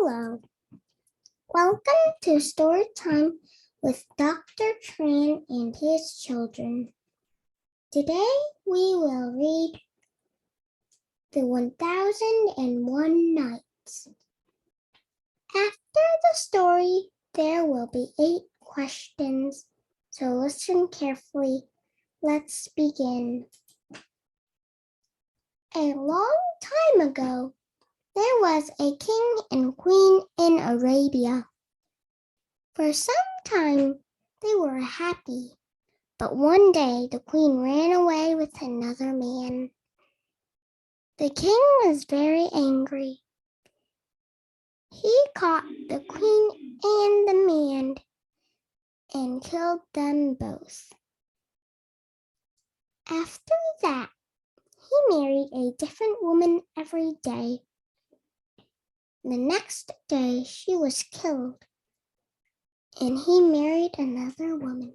Hello, welcome to Story Time with Dr. Tran and his children. Today we will read The 1001 Nights. After the story, there will be 8 questions, so listen carefully. Let's begin. A long time ago, there was a king and queen in Arabia. For some time, they were happy, but one day the queen ran away with another man. The king was very angry. He caught the queen and the man and killed them both. After that, he married a different woman every day. The next day, she was killed, and he married another woman.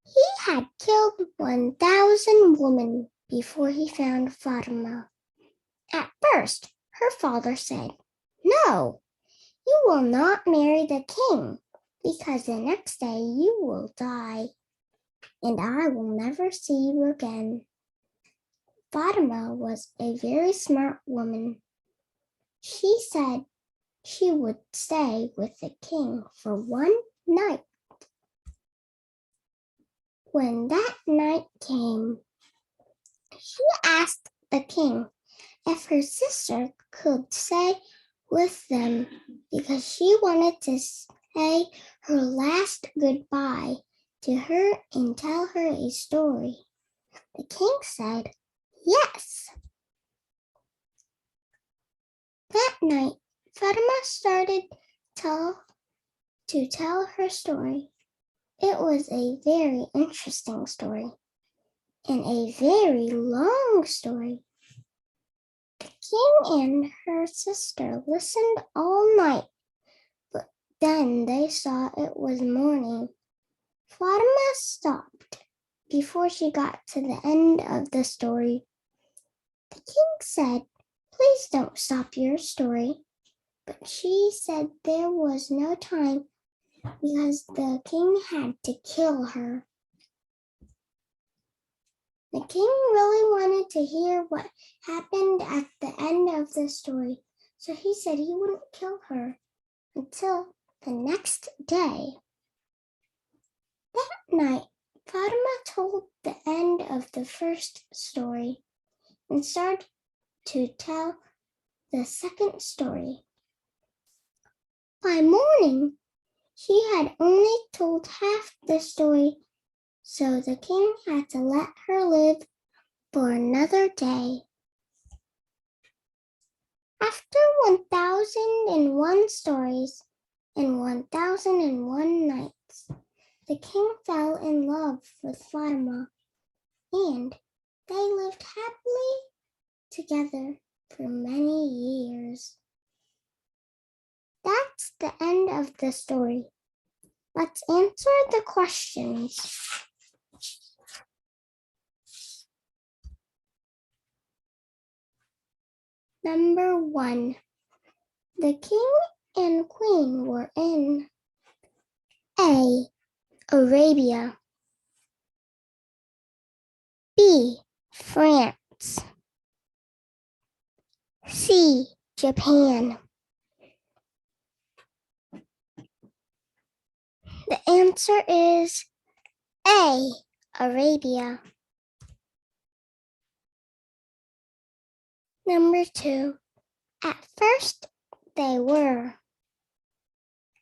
He had killed 1,000 women before he found Fatima. At first, her father said, "No, you will not marry the king, because the next day you will die, and I will never see you again." Fatima was a very smart woman. She said she would stay with the king for one night. When that night came, she asked the king if her sister could stay with them because she wanted to say her last goodbye to her and tell her a story. The king said yes. That night, Fatima started to tell her story. It was a very interesting story and a very long story. The king and her sister listened all night, but then they saw it was morning. Fatima stopped before she got to the end of the story. The king said, "Please don't stop your story." But she said there was no time because the king had to kill her. The king really wanted to hear what happened at the end of the story, so he said he wouldn't kill her until the next day. That night, Fatima told the end of the first story and started to tell the second story. By morning, she had only told half the story, so the king had to let her live for another day. After 1,001 stories and 1,001 nights, the king fell in love with Fatima, and they lived happily together for many years. That's the end of the story. Let's answer the questions. Number 1. The king and queen were in A. Arabia, B. France, C. Japan. The answer is A. Arabia. Number 2. At first, they were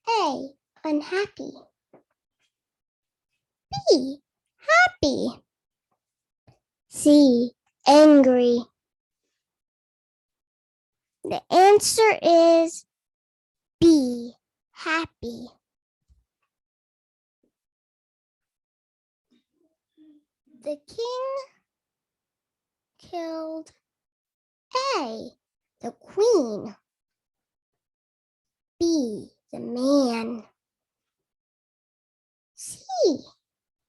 A. Unhappy, B. Happy, C. Angry. The answer is B. Happy. The king killed A. The queen, B. The man, C.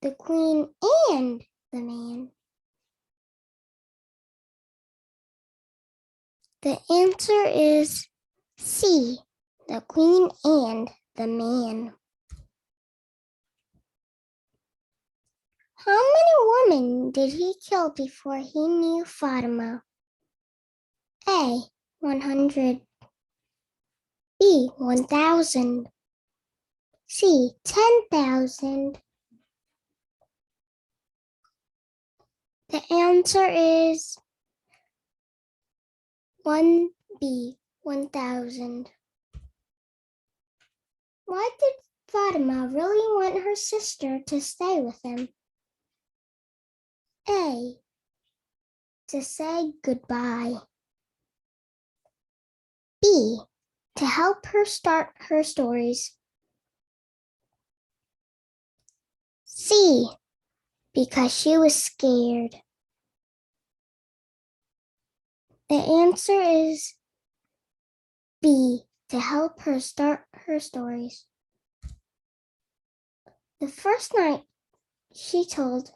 The queen and the man. The answer is C, the queen and the man. How many women did he kill before he knew Fatima? A, 100. B, 1,000. C, 10,000. The answer is 1B, 1,000. Why did Fatima really want her sister to stay with him? A, to say goodbye. B, to help her start her stories. C, because she was scared. The answer is B, to help her start her stories. The first night she told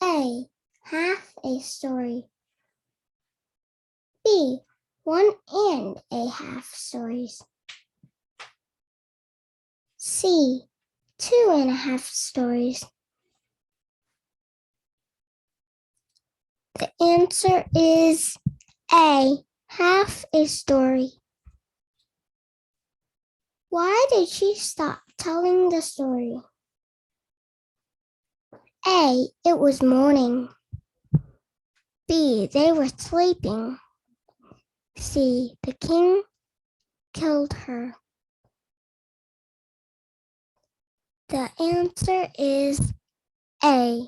A, half a story. B, one and a half stories. C, 2.5 stories. The answer is A, half a story. Why did she stop telling the story? A, it was morning. B, they were sleeping. C, the king killed her. The answer is A,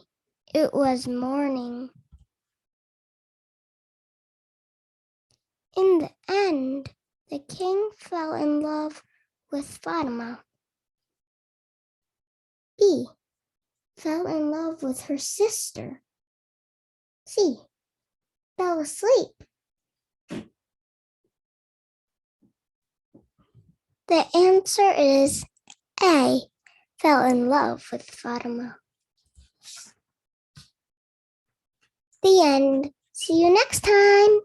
it was morning. In the end, the king fell in love with Fatima. B, fell in love with her sister. C, fell asleep. The answer is A, fell in love with Fatima. The end. See you next time.